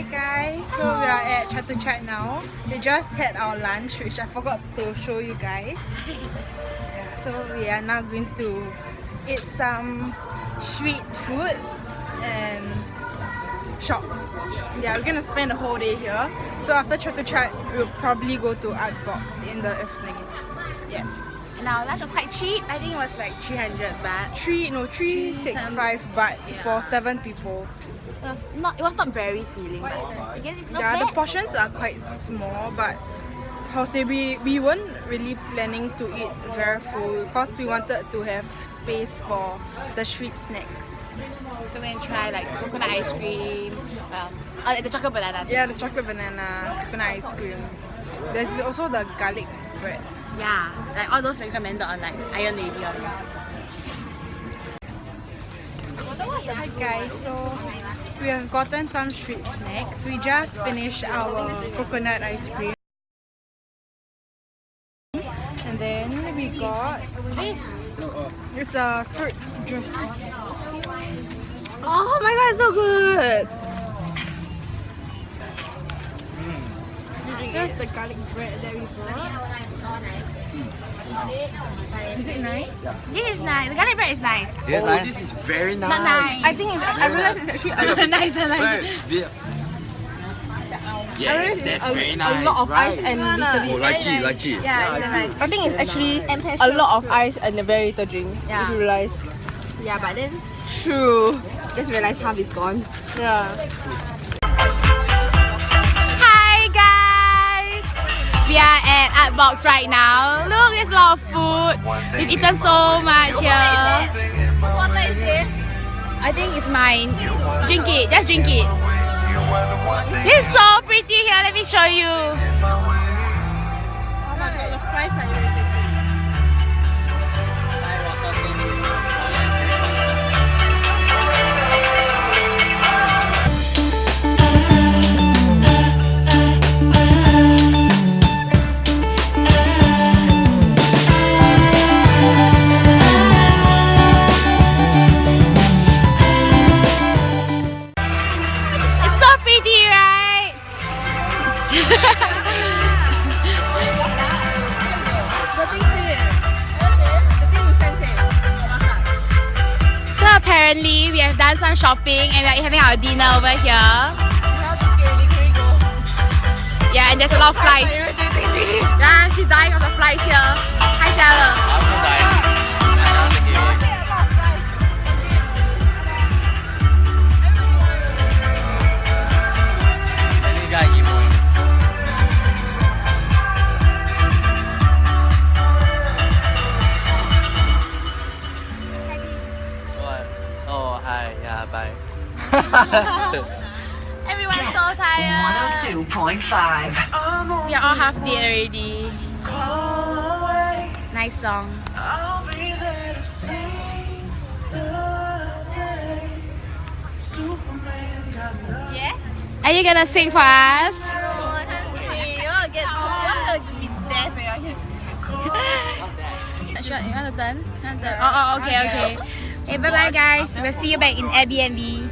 Hey guys, so we are at Chatuchak now. We just had our lunch, which I forgot to show you guys. Yeah, so we are now going to eat some street food and shop. Yeah, we're gonna spend the whole day here. So after Chatuchak, we'll probably go to Artbox in the evening. Yeah. And our lunch was quite cheap. I think it was like 300 baht. 365 baht for 7 people. It was not very filling, but I guess it's not Yeah, bad. the portions are quite small, but how say we weren't really planning to eat very full because we wanted to have space for the street snacks. So we're gonna try like coconut ice cream, the chocolate banana. Yeah, the chocolate banana, coconut ice cream. There's also the garlic bread. Yeah, like all those recommended on like Iron Lady or this. Hi guys, so we have gotten some street snacks. We just finished our coconut ice cream. And then we got this. It's a fruit juice. Oh my god, it's so good! Here's the garlic bread that we brought. Is it nice? This is nice. The garlic bread is nice. Yes, nice. This is very nice. Not nice. I think I realized it's actually a lot. nice. Yes, that's very nice. A lot of ice right? and little bit. Oh, lychee. Yeah, it's nice. I think it's actually a lot of ice and a very little drink. Yeah. If you realize. Yeah, but then True. just realized half is gone. Yeah. Hi guys! We are at Artbox right now. Look, there's a lot of food. We've eaten so much here. What water is this? I think it's mine. Drink it, just drink it. This is so pretty here, let me show you. Oh my god, the fries are irritating. It's so pretty, right? So apparently we have done some shopping and we are having our dinner over here. Yeah, and there's a lot of flies. Yeah, she's dying of the flies here. Hi, Sarah. What? Oh, hi. Yeah, bye. Everyone's so tired. 102.5. We are all half dead already. Nice song. Yes? Are you gonna sing for us? No, I can't sing. You want to be deaf when you're here. Sure, you want to turn? Oh, okay. Okay, bye bye guys. We'll see you back in Airbnb.